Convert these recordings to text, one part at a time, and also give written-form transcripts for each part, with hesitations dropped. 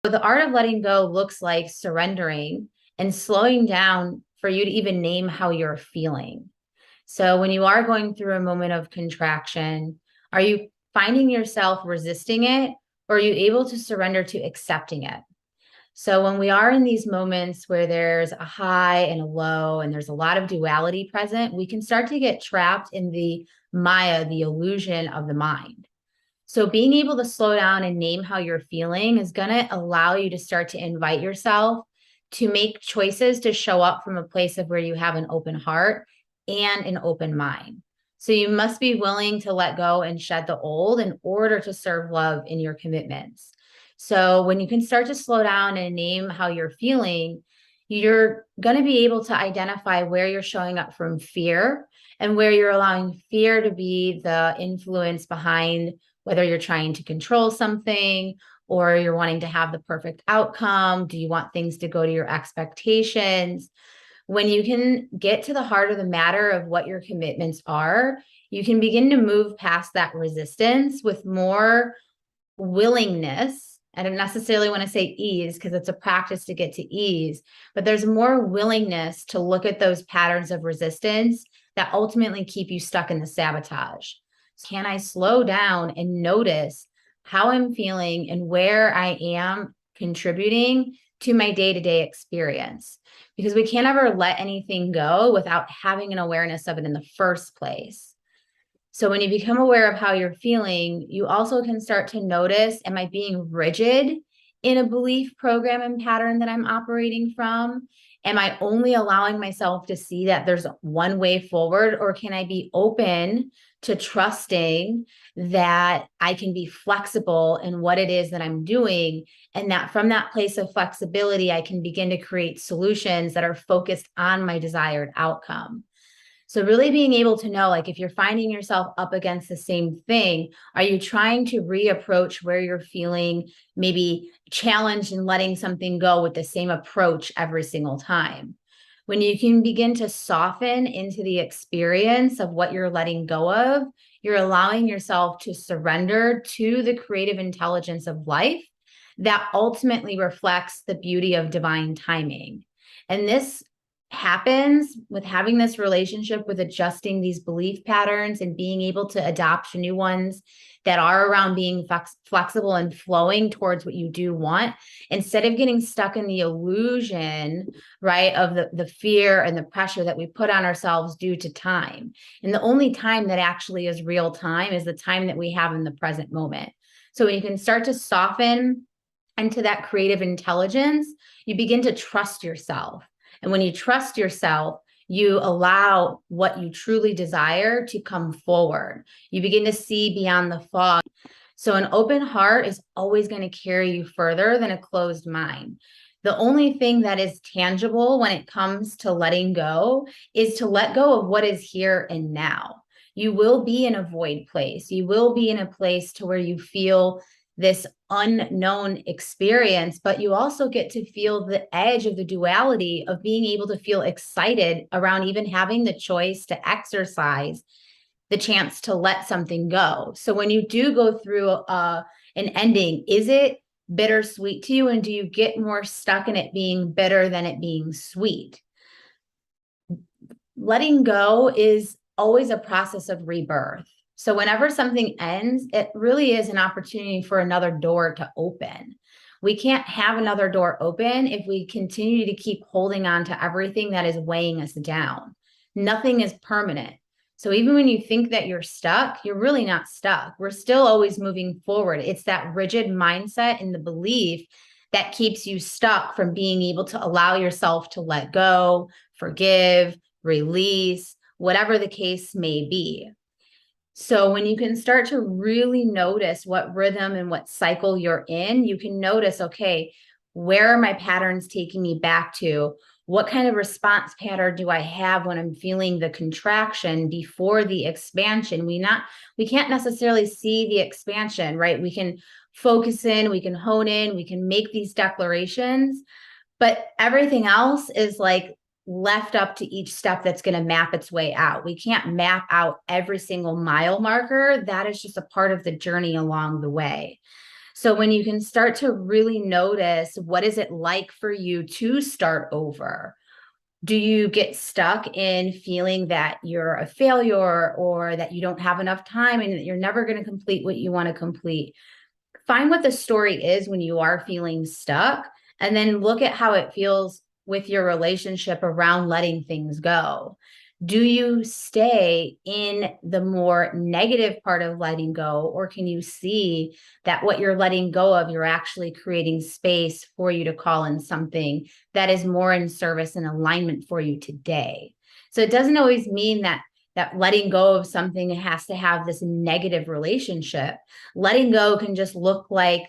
The art of letting go looks like surrendering and slowing down for you to even name how you're feeling. So when you are going through a moment of contraction, are you finding yourself resisting it, or are you able to surrender to accepting it? So when we are in these moments where there's a high and a low and there's a lot of duality present, we can start to get trapped in the Maya, the illusion of the mind. So being able to slow down and name how you're feeling is going to allow you to start to invite yourself to make choices to show up from a place of where you have an open heart and an open mind. So you must be willing to let go and shed the old in order to serve love in your commitments. So when you can start to slow down and name how you're feeling, you're going to be able to identify where you're showing up from fear and where you're allowing fear to be the influence behind whether you're trying to control something or you're wanting to have the perfect outcome. Do you want things to go to your expectations? When you can get to the heart of the matter of what your commitments are, you can begin to move past that resistance with more willingness. I don't necessarily want to say ease because it's a practice to get to ease, but there's more willingness to look at those patterns of resistance that ultimately keep you stuck in the sabotage. Can I slow down and notice how I'm feeling and where I am contributing to my day-to-day experience? Because we can't ever let anything go without having an awareness of it in the first place. So when you become aware of how you're feeling, you also can start to notice, am I being rigid in a belief, program, and pattern that I'm operating from? Am I only allowing myself to see that there's one way forward, or can I be open to trusting that I can be flexible in what it is that I'm doing, and that from that place of flexibility, I can begin to create solutions that are focused on my desired outcome? So really being able to know, like, if you're finding yourself up against the same thing, are you trying to reapproach where you're feeling maybe challenged and letting something go with the same approach every single time? When you can begin to soften into the experience of what you're letting go of, you're allowing yourself to surrender to the creative intelligence of life that ultimately reflects the beauty of divine timing. And this happens with having this relationship with adjusting these belief patterns and being able to adopt new ones that are around being flexible and flowing towards what you do want, instead of getting stuck in the illusion, right, of the fear and the pressure that we put on ourselves due to time. And the only time that actually is real time is the time that we have in the present moment. So when you can start to soften into that creative intelligence, you begin to trust yourself. And when you trust yourself, you allow what you truly desire to come forward. You begin to see beyond the fog. So an open heart is always going to carry you further than a closed mind. The only thing that is tangible when it comes to letting go is to let go of what is here and now. You will be in a void place. You will be in a place to where you feel this unknown experience, but you also get to feel the edge of the duality of being able to feel excited around even having the choice to exercise the chance to let something go. So when you do go through an ending, is it bittersweet to you? And do you get more stuck in it being bitter than it being sweet? Letting go is always a process of rebirth. So whenever something ends, it really is an opportunity for another door to open. We can't have another door open if we continue to keep holding on to everything that is weighing us down. Nothing is permanent. So even when you think that you're stuck, you're really not stuck. We're still always moving forward. It's that rigid mindset and the belief that keeps you stuck from being able to allow yourself to let go, forgive, release, whatever the case may be. So when you can start to really notice what rhythm and what cycle you're in, you can notice, okay, where are my patterns taking me back to? What kind of response pattern do I have when I'm feeling the contraction before the expansion? We can't necessarily see the expansion, right? We can focus in, we can hone in, we can make these declarations, but everything else is like left up to each step that's going to map its way out. We can't map out every single mile marker. That is just a part of the journey along the way. So when you can start to really notice, what is it like for you to start over? Do you get stuck in feeling that you're a failure or that you don't have enough time and that you're never going to complete what you want to complete? Find what the story is when you are feeling stuck, and then look at how it feels with your relationship around letting things go. Do you stay in the more negative part of letting go, or can you see that what you're letting go of, you're actually creating space for you to call in something that is more in service and alignment for you today? So it doesn't always mean that letting go of something has to have this negative relationship. Letting go can just look like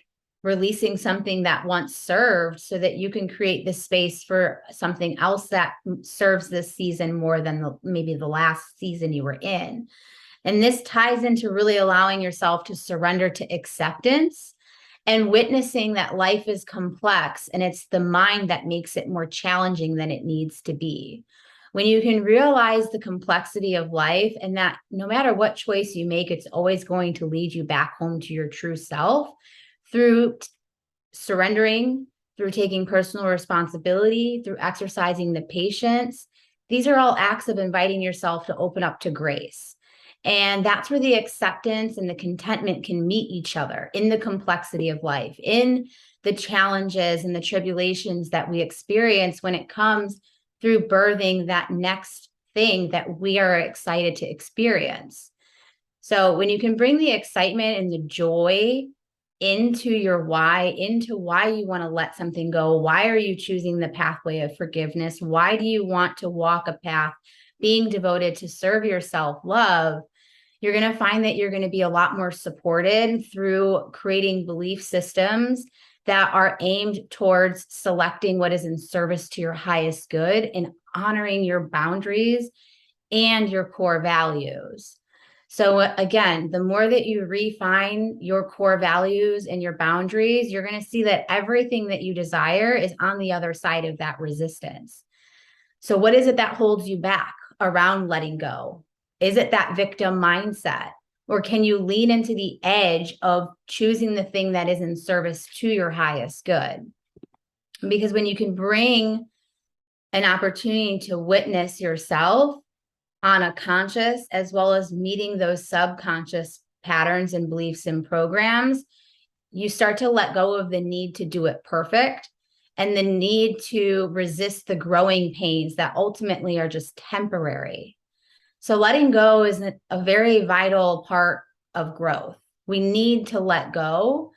releasing something that once served so that you can create the space for something else that serves this season more than maybe the last season you were in. And this ties into really allowing yourself to surrender to acceptance and witnessing that life is complex and it's the mind that makes it more challenging than it needs to be. When you can realize the complexity of life and that no matter what choice you make, it's always going to lead you back home to your true self through surrendering, through taking personal responsibility, through exercising the patience. These are all acts of inviting yourself to open up to grace. And that's where the acceptance and the contentment can meet each other in the complexity of life, in the challenges and the tribulations that we experience when it comes through birthing that next thing that we are excited to experience. So when you can bring the excitement and the joy into your why, into why you want to let something go, why are you choosing the pathway of forgiveness? Why do you want to walk a path being devoted to serve your self-love? You're going to find that you're going to be a lot more supported through creating belief systems that are aimed towards selecting what is in service to your highest good and honoring your boundaries and your core values. So again, the more that you refine your core values and your boundaries, you're going to see that everything that you desire is on the other side of that resistance. So what is it that holds you back around letting go? Is it that victim mindset? Or can you lean into the edge of choosing the thing that is in service to your highest good? Because when you can bring an opportunity to witness yourself on a conscious, as well as meeting those subconscious patterns and beliefs and programs, you start to let go of the need to do it perfect and the need to resist the growing pains that ultimately are just temporary. So letting go is a very vital part of growth. We need to let go.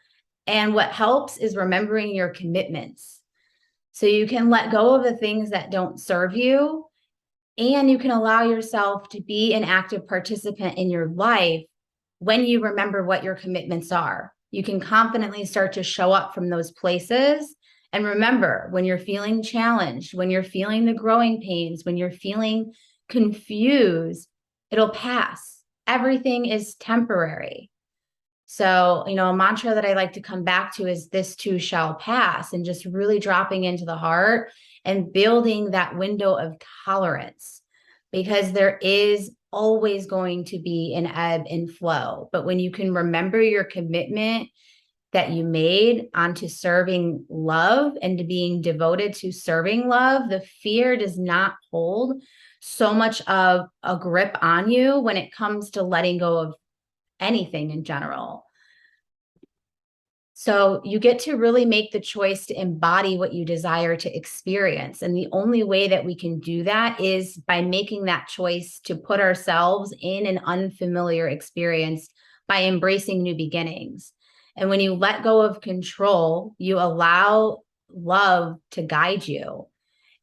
And what helps is remembering your commitments. So you can let go of the things that don't serve you, and you can allow yourself to be an active participant in your life when you remember what your commitments are. You can confidently start to show up from those places. And remember, when you're feeling challenged, when you're feeling the growing pains, when you're feeling confused, it'll pass. Everything is temporary. So, a mantra that I like to come back to is this too shall pass, and just really dropping into the heart and building that window of tolerance, because there is always going to be an ebb and flow. But when you can remember your commitment that you made onto serving love and to being devoted to serving love, the fear does not hold so much of a grip on you when it comes to letting go of anything in general. So you get to really make the choice to embody what you desire to experience. And the only way that we can do that is by making that choice to put ourselves in an unfamiliar experience by embracing new beginnings. And when you let go of control, you allow love to guide you.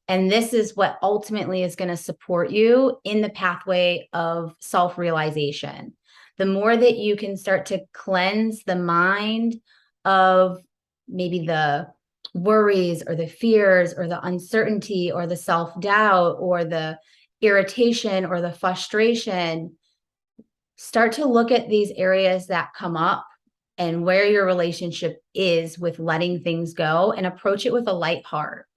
And this is what ultimately is going to support you in the pathway of self-realization. The more that you can start to cleanse the mind of maybe the worries or the fears or the uncertainty or the self-doubt or the irritation or the frustration, start to look at these areas that come up and where your relationship is with letting things go, and approach it with a light heart.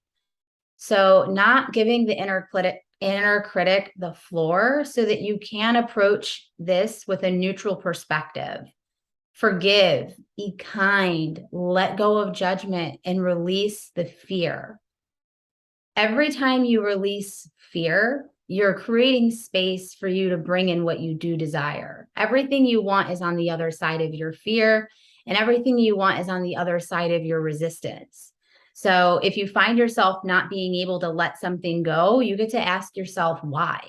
So not giving the inner critic the floor, so that you can approach this with a neutral perspective. Forgive, be kind, let go of judgment, and release the fear. Every time you release fear, you're creating space for you to bring in what you do desire. Everything you want is on the other side of your fear, and everything you want is on the other side of your resistance. So if you find yourself not being able to let something go, you get to ask yourself why.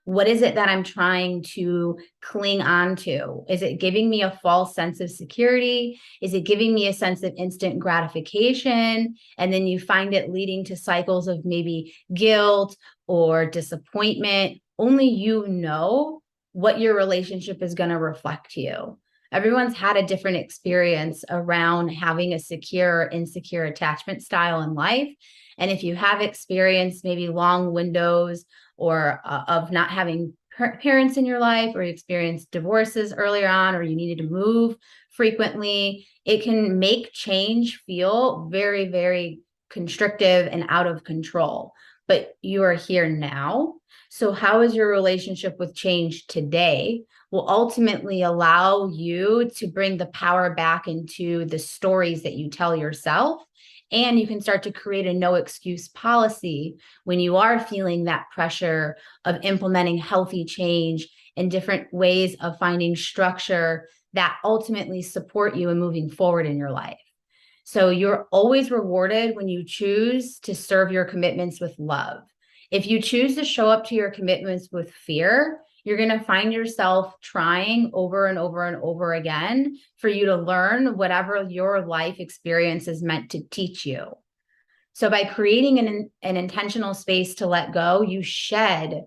What is it that I'm trying to cling on to? Is it giving me a false sense of security? Is it giving me a sense of instant gratification? And then you find it leading to cycles of maybe guilt or disappointment. Only you know what your relationship is going to reflect to you. Everyone's had a different experience around having a secure, insecure attachment style in life. And if you have experienced maybe long windows or of not having parents in your life, or you experienced divorces earlier on, or you needed to move frequently, it can make change feel very, very constrictive and out of control. But you are here now. So, how is your relationship with change today? Will ultimately allow you to bring the power back into the stories that you tell yourself. And you can start to create a no excuse policy when you are feeling that pressure of implementing healthy change and different ways of finding structure that ultimately support you in moving forward in your life. So you're always rewarded when you choose to serve your commitments with love. If you choose to show up to your commitments with fear, you're going to find yourself trying over and over and over again for you to learn whatever your life experience is meant to teach you. So by creating an intentional space to let go, you shed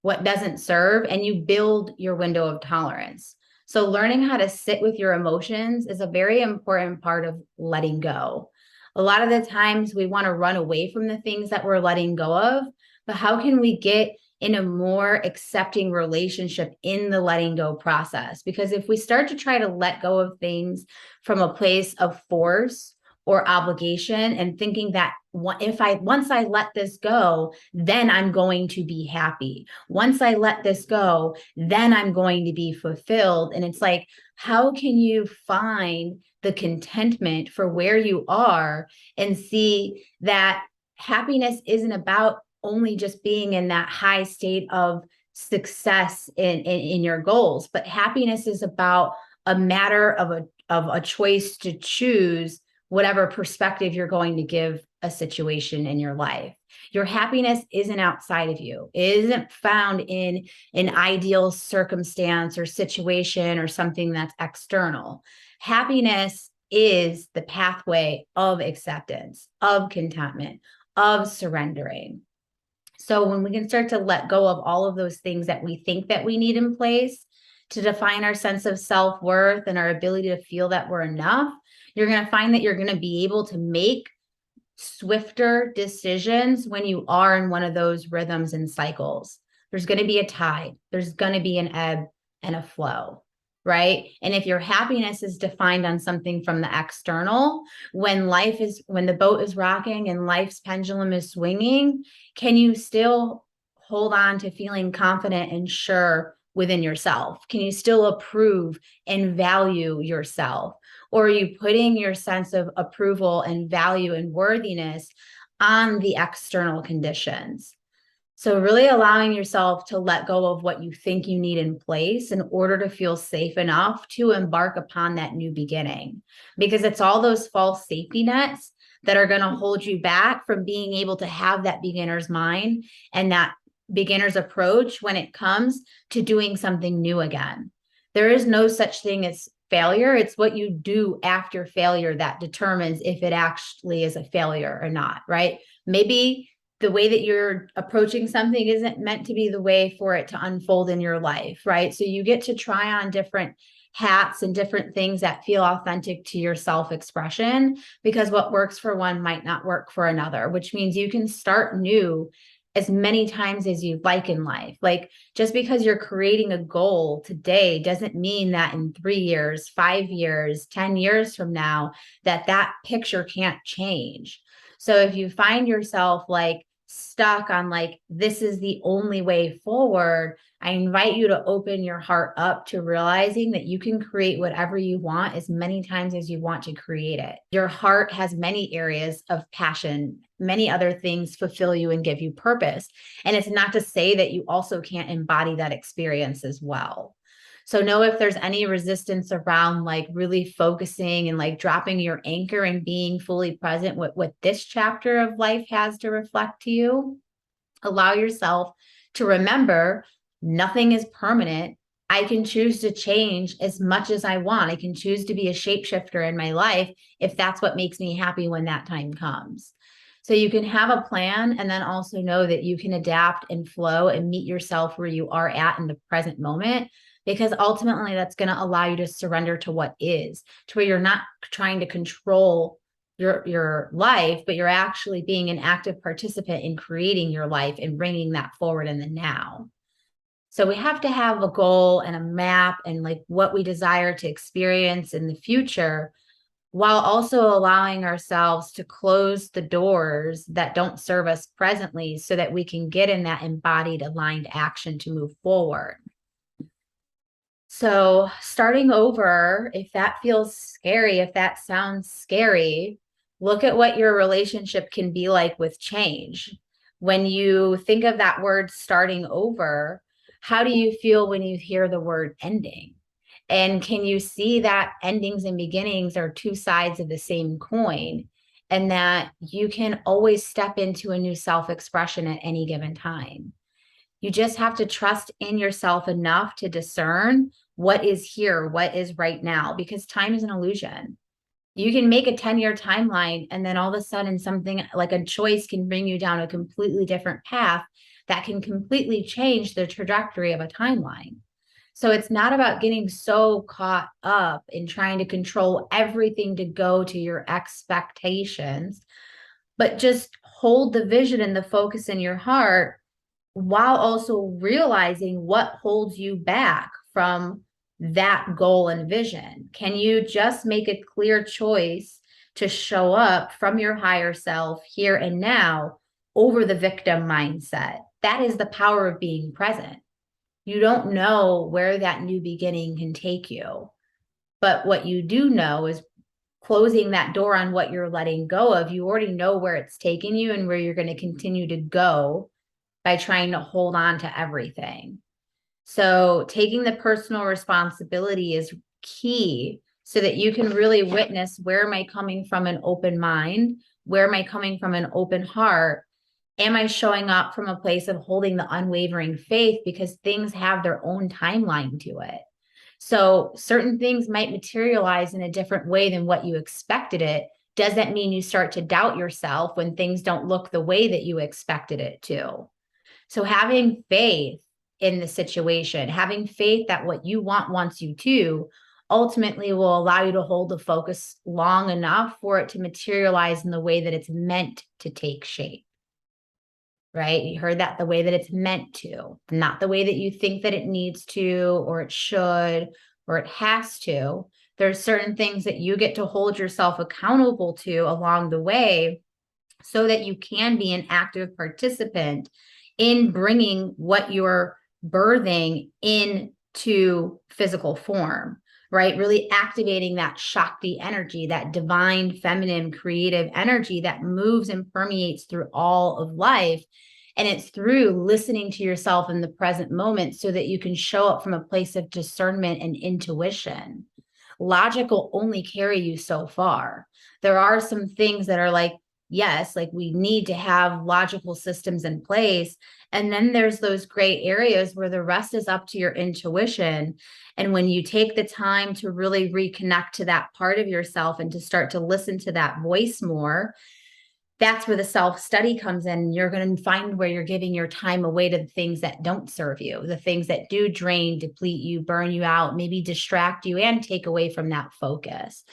what doesn't serve and you build your window of tolerance. So learning how to sit with your emotions is a very important part of letting go. A lot of the times we want to run away from the things that we're letting go of, but how can we get in a more accepting relationship in the letting go process? Because if we start to try to let go of things from a place of force or obligation and thinking that once I let this go, then I'm going to be happy. Once I let this go, then I'm going to be fulfilled. And it's like, how can you find the contentment for where you are and see that happiness isn't about only just being in that high state of success in your goals, but happiness is about a matter of a choice to choose whatever perspective you're going to give a situation in your life. Your happiness isn't outside of you. It isn't found in an ideal circumstance or situation or something that's external. Happiness is the pathway of acceptance, of contentment, of surrendering. So when we can start to let go of all of those things that we think that we need in place to define our sense of self-worth and our ability to feel that we're enough, you're going to find that you're going to be able to make swifter decisions when you are in one of those rhythms and cycles. There's going to be a tide, there's going to be an ebb and a flow, right? And if your happiness is defined on something from the external, when the boat is rocking and life's pendulum is swinging, can you still hold on to feeling confident and sure within yourself? Can you still approve and value yourself? Or are you putting your sense of approval and value and worthiness on the external conditions? So really allowing yourself to let go of what you think you need in place in order to feel safe enough to embark upon that new beginning. Because it's all those false safety nets that are going to hold you back from being able to have that beginner's mind and that beginner's approach when it comes to doing something new again. There is no such thing as failure. It's what you do after failure that determines if it actually is a failure or not, right? Maybe the way that you're approaching something isn't meant to be the way for it to unfold in your life, right? So you get to try on different hats and different things that feel authentic to your self-expression, because what works for one might not work for another, which means you can start new as many times as you'd like in life. Like, just because you're creating a goal today doesn't mean that in 3 years, 5 years, 10 years from now, that picture can't change. So if you find yourself like stuck on like, this is the only way forward, I invite you to open your heart up to realizing that you can create whatever you want as many times as you want to create it. Your heart has many areas of passion, many other things fulfill you and give you purpose. And it's not to say that you also can't embody that experience as well. So know if there's any resistance around like really focusing and like dropping your anchor and being fully present with what this chapter of life has to reflect to you. Allow yourself to remember nothing is permanent. I can choose to change as much as I want. I can choose to be a shapeshifter in my life if that's what makes me happy when that time comes. So you can have a plan and then also know that you can adapt and flow and meet yourself where you are at in the present moment, because ultimately that's going to allow you to surrender to what is, to where you're not trying to control your life, but you're actually being an active participant in creating your life and bringing that forward in the now. So we have to have a goal and a map and like what we desire to experience in the future, while also allowing ourselves to close the doors that don't serve us presently so that we can get in that embodied aligned action to move forward. So starting over, if that feels scary, if that sounds scary, look at what your relationship can be like with change. When you think of that word starting over, how do you feel when you hear the word ending? And can you see that endings and beginnings are two sides of the same coin, and that you can always step into a new self-expression at any given time? You just have to trust in yourself enough to discern what is here, what is right now, because time is an illusion. You can make a 10-year timeline, and then all of a sudden something like a choice can bring you down a completely different path that can completely change the trajectory of a timeline. So it's not about getting so caught up in trying to control everything to go to your expectations, but just hold the vision and the focus in your heart, while also realizing what holds you back from that goal and vision. Can you just make a clear choice to show up from your higher self here and now over the victim mindset? That is the power of being present. You don't know where that new beginning can take you, but what you do know is closing that door on what you're letting go of. You already know where it's taking you and where you're going to continue to go by trying to hold on to everything. So taking the personal responsibility is key so that you can really witness, where am I coming from an open mind? Where am I coming from an open heart? Am I showing up from a place of holding the unwavering faith, because things have their own timeline to it? So certain things might materialize in a different way than what you expected it. Does that mean you start to doubt yourself when things don't look the way that you expected it to? So having faith in the situation, having faith that what you want wants you to, ultimately will allow you to hold the focus long enough for it to materialize in the way that it's meant to take shape. Right? You heard that, the way that it's meant to, not the way that you think that it needs to, or it should, or it has to. There's certain things that you get to hold yourself accountable to along the way so that you can be an active participant in bringing what you're birthing into physical form, right? Really activating that Shakti energy, that divine, feminine, creative energy that moves and permeates through all of life. And it's through listening to yourself in the present moment so that you can show up from a place of discernment and intuition. Logic will only carry you so far. There are some things that are like, yes, like we need to have logical systems in place. And then there's those gray areas where the rest is up to your intuition. And when you take the time to really reconnect to that part of yourself and to start to listen to that voice more, that's where the self-study comes in. You're going to find where you're giving your time away to the things that don't serve you, the things that do drain, deplete you, burn you out, maybe distract you and take away from that focus.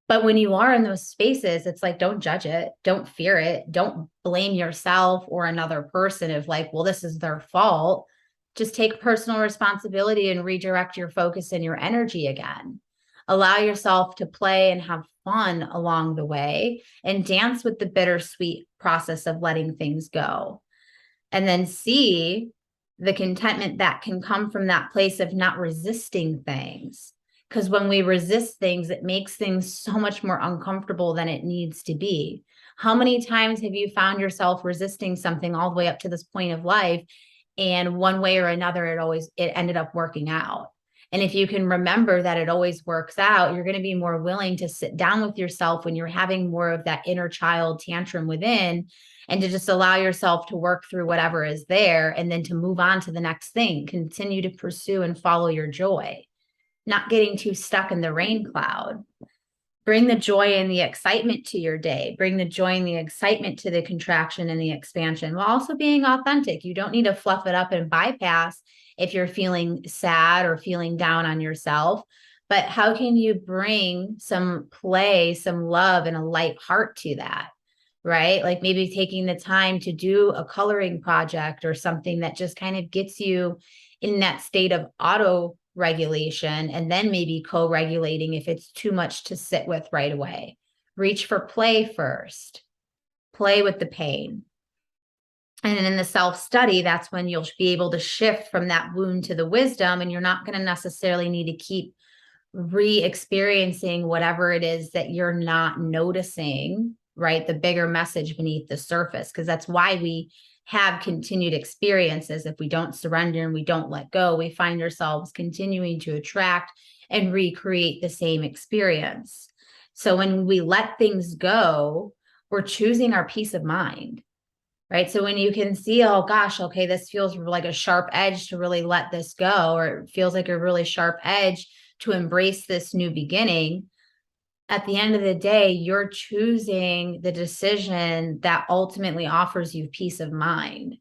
But when you are in those spaces, it's like, don't judge it. Don't fear it. Don't blame yourself or another person of like, well, this is their fault. Just take personal responsibility and redirect your focus and your energy again. Allow yourself to play and have fun along the way and dance with the bittersweet process of letting things go. And then see the contentment that can come from that place of not resisting things. Because when we resist things, it makes things so much more uncomfortable than it needs to be. How many times have you found yourself resisting something all the way up to this point of life? And one way or another, it ended up working out. And if you can remember that it always works out, you're going to be more willing to sit down with yourself when you're having more of that inner child tantrum within, and to just allow yourself to work through whatever is there, and then to move on to the next thing. Continue to pursue and follow your joy, not getting too stuck in the rain cloud. Bring the joy and the excitement to your day. Bring the joy and the excitement to the contraction and the expansion, while also being authentic. You don't need to fluff it up and bypass if you're feeling sad or feeling down on yourself. But how can you bring some play, some love, and a light heart to that? Right? Like maybe taking the time to do a coloring project or something that just kind of gets you in that state of auto regulation, and then maybe co-regulating if it's too much to sit with right away. Reach for play first. Play with the pain. And in the self-study, that's when you'll be able to shift from that wound to the wisdom, and you're not going to necessarily need to keep re-experiencing whatever it is that you're not noticing, right? The bigger message beneath the surface, because that's why we have continued experiences. If we don't surrender and we don't let go, we find ourselves continuing to attract and recreate the same experience. So when we let things go, we're choosing our peace of mind, right? So when you can see, oh gosh, okay, this feels like a sharp edge to really let this go, or it feels like a really sharp edge to embrace this new beginning, at the end of the day, you're choosing the decision that ultimately offers you peace of mind,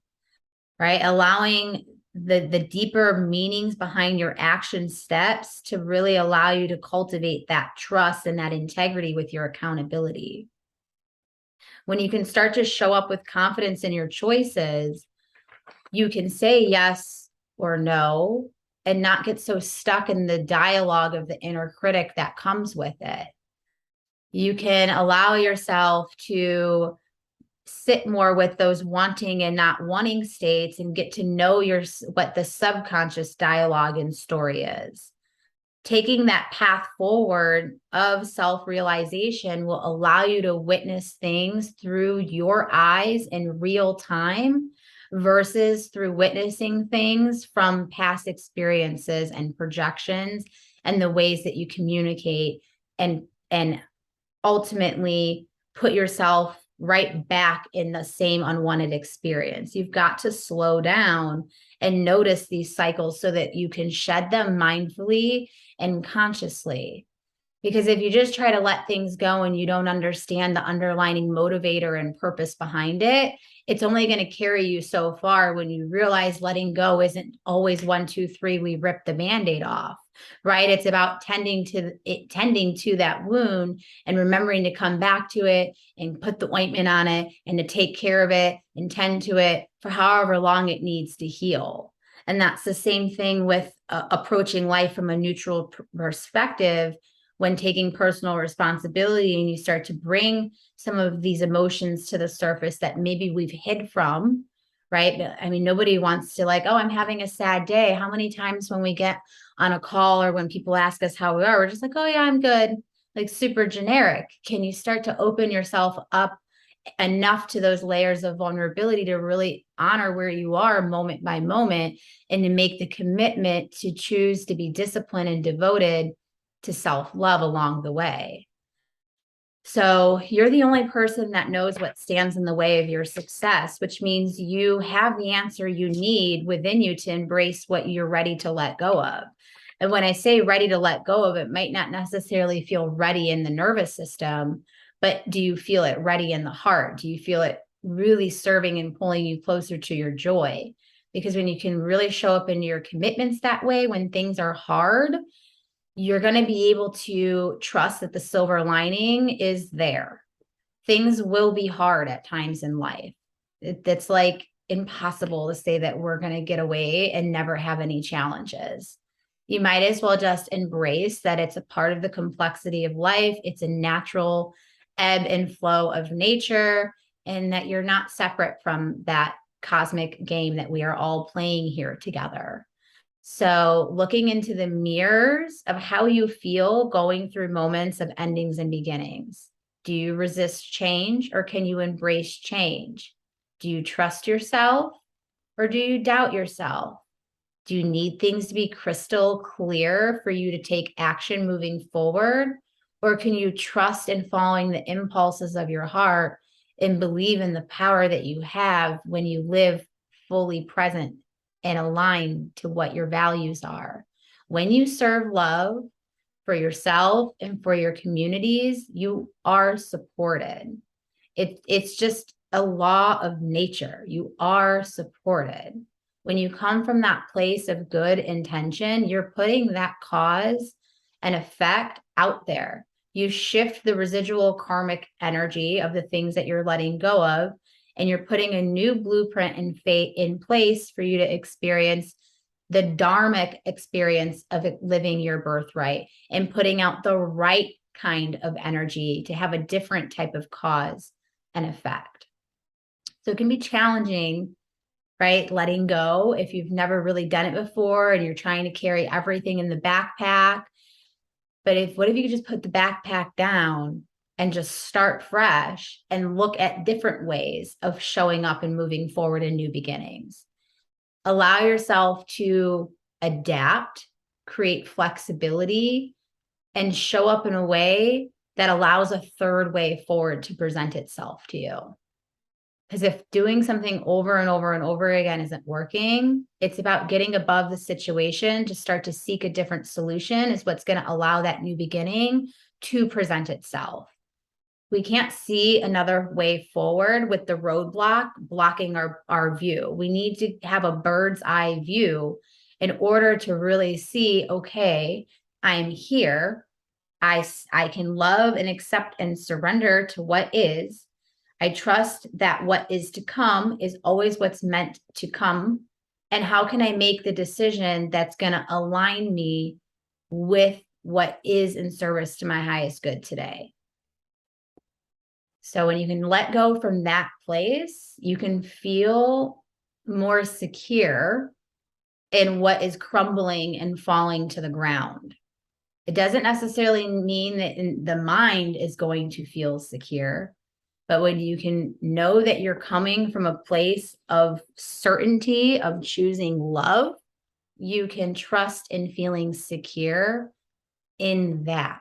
right? Allowing the deeper meanings behind your action steps to really allow you to cultivate that trust and that integrity with your accountability. When you can start to show up with confidence in your choices, you can say yes or no and not get so stuck in the dialogue of the inner critic that comes with it. You can allow yourself to sit more with those wanting and not wanting states and get to know what the subconscious dialogue and story is. Taking that path forward of self-realization will allow you to witness things through your eyes in real time versus through witnessing things from past experiences and projections and the ways that you communicate and ultimately put yourself right back in the same unwanted experience. You've got to slow down and notice these cycles so that you can shed them mindfully and consciously. Because if you just try to let things go and you don't understand the underlying motivator and purpose behind it, it's only going to carry you so far when you realize letting go isn't always 1, 2, 3, we rip the Band-Aid off, right? It's about tending to that wound and remembering to come back to it and put the ointment on it and to take care of it and tend to it for however long it needs to heal. And that's the same thing with approaching life from a neutral perspective. When taking personal responsibility and you start to bring some of these emotions to the surface that maybe we've hid from, right? I mean, nobody wants to like, oh, I'm having a sad day. How many times when we get on a call or when people ask us how we are, we're just like, oh yeah, I'm good. Like super generic. Can you start to open yourself up enough to those layers of vulnerability to really honor where you are moment by moment and to make the commitment to choose to be disciplined and devoted to self-love along the way? So you're the only person that knows what stands in the way of your success, which means you have the answer you need within you to embrace what you're ready to let go of. And when I say ready to let go of, it might not necessarily feel ready in the nervous system, but do you feel it ready in the heart? Do you feel it really serving and pulling you closer to your joy? Because when you can really show up in your commitments that way, when things are hard, you're going to be able to trust that the silver lining is there. Things will be hard at times in life. It's like impossible to say that we're going to get away and never have any challenges. You might as well just embrace that it's a part of the complexity of life. It's a natural ebb and flow of nature, and that you're not separate from that cosmic game that we are all playing here together. So, looking into the mirrors of how you feel going through moments of endings and beginnings. Do you resist change or can you embrace change? Do you trust yourself or do you doubt yourself? Do you need things to be crystal clear for you to take action moving forward? Or can you trust in following the impulses of your heart and believe in the power that you have when you live fully present and aligned to what your values are? When you serve love for yourself and for your communities, you are supported. It's just a law of nature. You are supported. When you come from that place of good intention, you're putting that cause and effect out there. You shift the residual karmic energy of the things that you're letting go of, and you're putting a new blueprint and fate in place for you to experience the dharmic experience of living your birthright and putting out the right kind of energy to have a different type of cause and effect. So it can be challenging, right? Letting go if you've never really done it before and you're trying to carry everything in the backpack. But what if you could just put the backpack down and just start fresh and look at different ways of showing up and moving forward in new beginnings? Allow yourself to adapt, create flexibility, and show up in a way that allows a third way forward to present itself to you. Because if doing something over and over and over again isn't working, it's about getting above the situation to start to seek a different solution is what's going to allow that new beginning to present itself. We can't see another way forward with the roadblock blocking our view. We need to have a bird's eye view in order to really see, okay, I'm here. I can love and accept and surrender to what is. I trust that what is to come is always what's meant to come. And how can I make the decision that's going to align me with what is in service to my highest good today? So when you can let go from that place, you can feel more secure in what is crumbling and falling to the ground. It doesn't necessarily mean that the mind is going to feel secure, but when you can know that you're coming from a place of certainty of choosing love, you can trust in feeling secure in that.